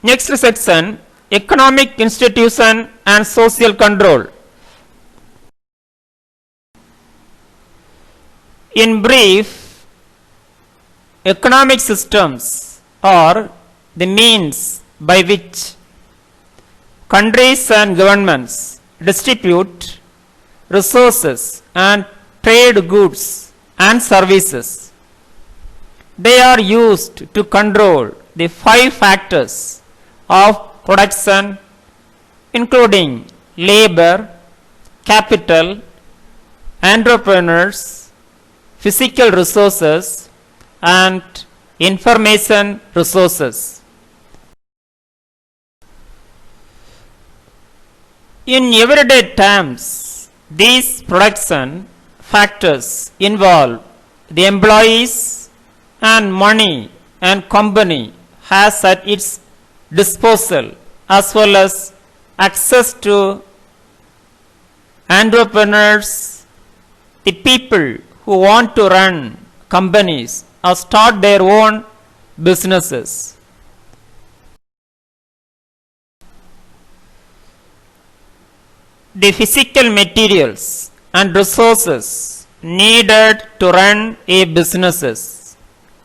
Next section, economic institution and social control. In brief, economic systems are the means by which countries and governments distribute resources and trade goods and services. They are used to control the 5 factors of production, including labor, capital, entrepreneurs, physical resources, and information resources. In everyday terms, these production factors involve the employees and money and company has at its disposal, as well as access to entrepreneurs, the people who want to run companies or start their own businesses. The physical materials and resources needed to run a businesses,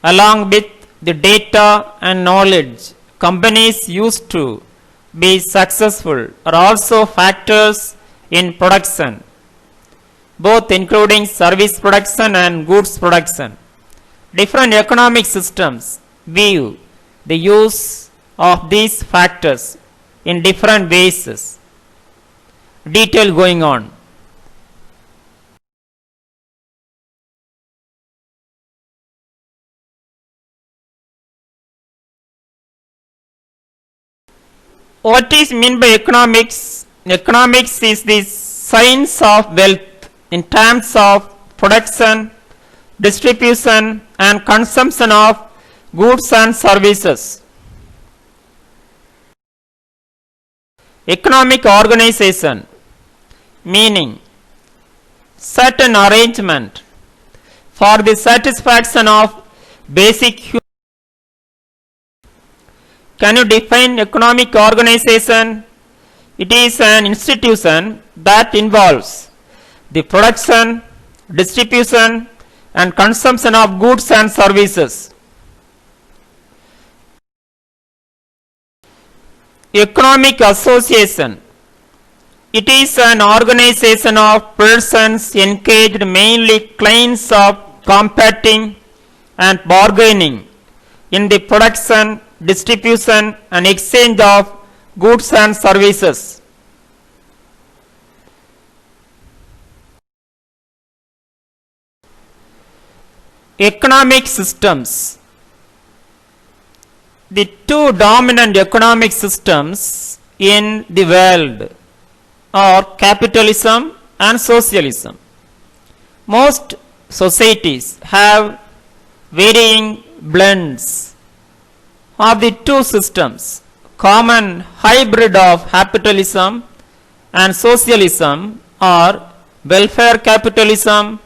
along with the data and knowledge companies used to be successful, are also factors in production, both including service production and goods production. Different economic systems view the use of these factors in different ways. Detail going on. What is meant by economics? Economics is the science of wealth in terms of production, distribution, and consumption of goods and services. Economic organization, meaning certain arrangement for the satisfaction of basic human. Can you define economic organization? It is an institution that involves the production, distribution, and consumption of goods and services. Economic association. It is an organization of persons engaged mainly claims of competing and bargaining in the production, distribution, and exchange of goods and services. Economic systems. The 2 dominant economic systems in the world are capitalism and socialism. Most societies have varying blends of the 2 systems. Common hybrid of capitalism and socialism are welfare capitalism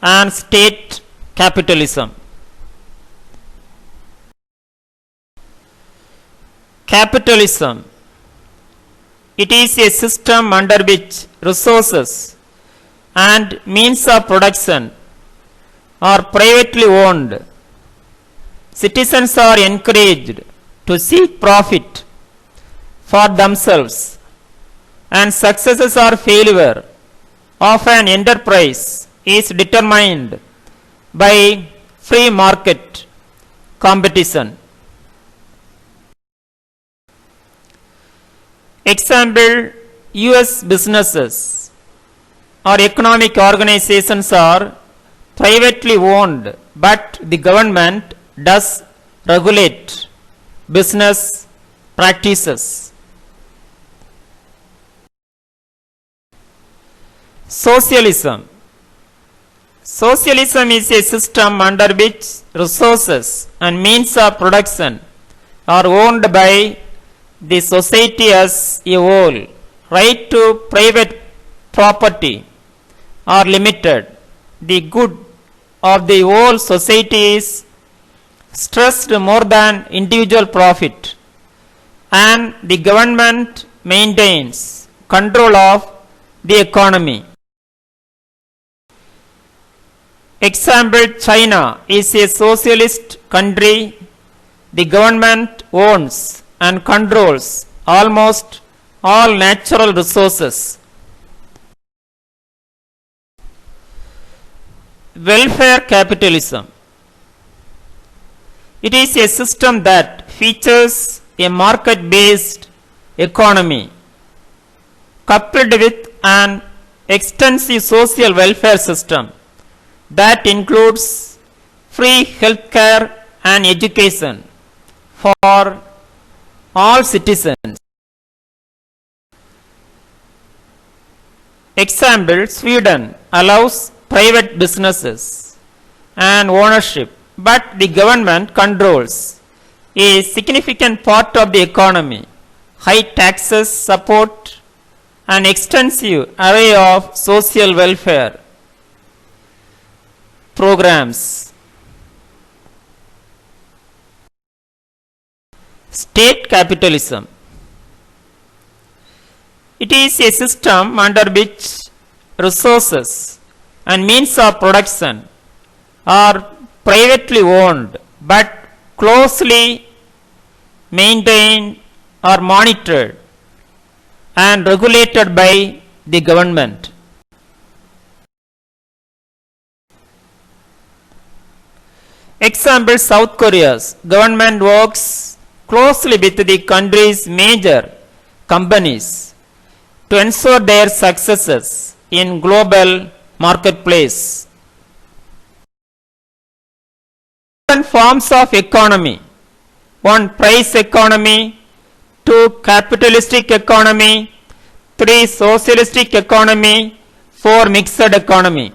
and state capitalism. Capitalism. It is a system under which resources and means of production are privately owned. Citizens are encouraged to seek profit for themselves, and successes or failure of an enterprise is determined by free market competition. Example, US businesses or economic organizations are privately owned, but the government does regulate business practices. Socialism. Socialism is a system under which resources and means of production are owned by the society as a whole. Right to private property are limited. The good of the whole society is stressed more than individual profit. and the government maintains control of the economy. Example, China is a socialist country. The government owns and controls almost all natural resources. Welfare capitalism. It is a system that features a market-based economy coupled with an extensive social welfare system that includes free healthcare and education for all citizens. Example, Sweden allows private businesses and ownership, but the government controls a significant part of the economy. High taxes support an extensive array of social welfare programs. State capitalism. It is a system under which resources and means of production are privately owned but closely maintained or monitored and regulated by the government. Example, South Korea's government works closely with the country's major companies to ensure their successes in global marketplace. Different forms of economy. 1. Price economy. 2. Capitalistic economy. 3. Socialistic economy. 4. Mixed economy.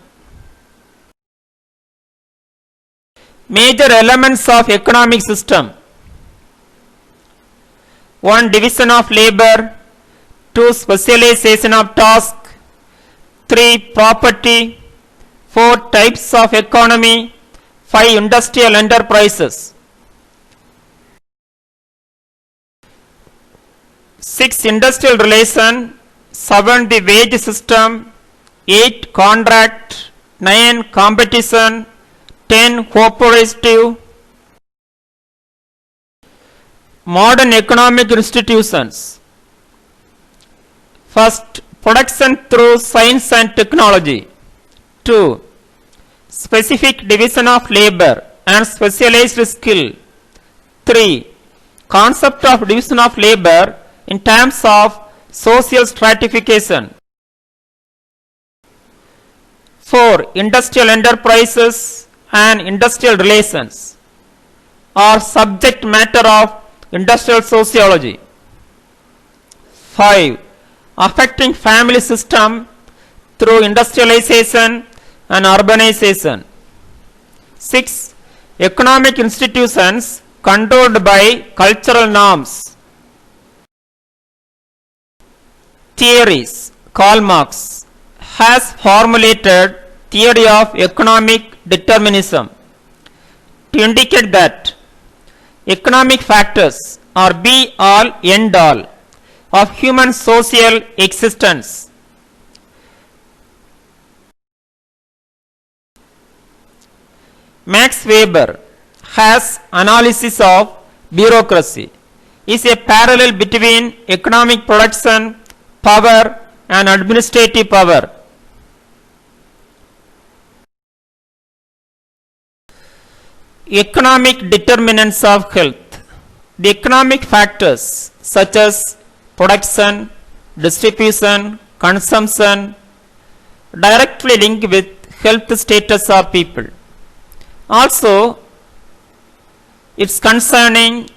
Major elements of economic system. 1. Division of labor. 2. Specialization of task. 3. Property. 4. Types of economy. 5. Industrial enterprises. 6. Industrial relation. 7. The wage system. 8. Contract. 9. Competition. 10. Cooperative. Modern economic institutions. First, production through science and technology. 2. Specific division of labor and specialized skill. 3. Concept of division of labor in terms of social stratification. 4. Industrial enterprises and industrial relations are subject matter of industrial sociology. 5. Affecting family system through industrialization and urbanization. 6. Economic institutions controlled by cultural norms. Theories. Karl Marx has formulated theory of economic determinism to indicate that economic factors are be all end all of human social existence. Max Weber has analysis of bureaucracy is a parallel between economic production power and administrative power. Economic determinants of health. The economic factors such as production, distribution, consumption directly linked with health status of people. Also, it's concerning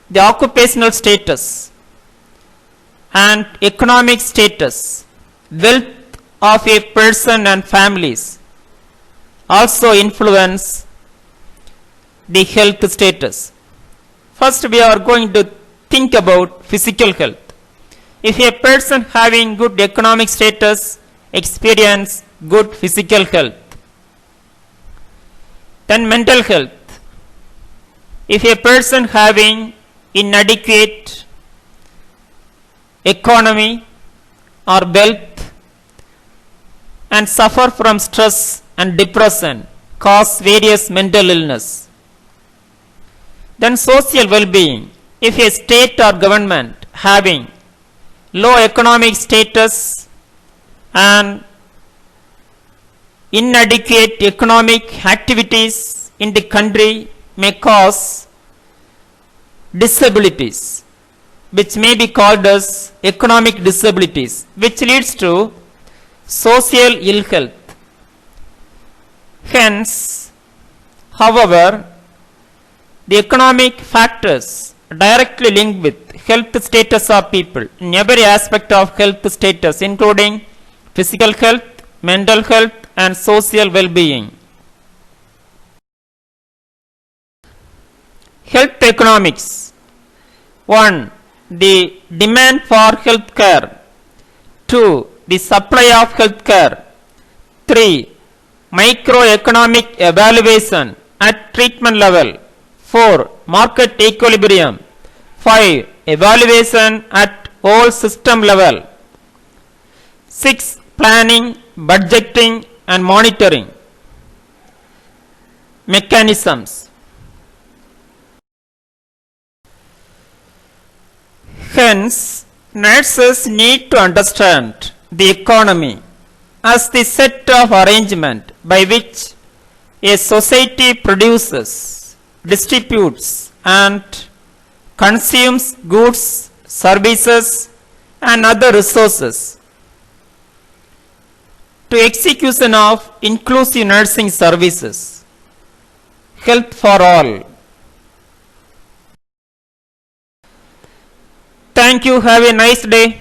the occupational status and economic status, wealth of a person and families also influence the health status. First, we are going to think about physical health. If a person having good economic status experience good physical health, then mental health. If a person having inadequate economy, or wealth, and suffer from stress and depression, cause various mental illness. Then social well-being. If a state or government having low economic status and inadequate economic activities in the country may cause disabilities, which may be called as economic disabilities, which leads to social ill health. Hence, however, the economic factors directly linked with health status of people in every aspect of health status, including physical health, mental health, and social well-being. Health economics. 1. The demand for health care. 2. The supply of health care. 3. Microeconomic evaluation at treatment level. 4. Market equilibrium. 5. Evaluation at whole system level. 6. Planning, budgeting, and monitoring mechanisms. Hence, nurses need to understand the economy as the set of arrangement by which a society produces, distributes, and consumes goods, services, and other resources to execution of inclusive nursing services, health for all. Thank you. Have a nice day.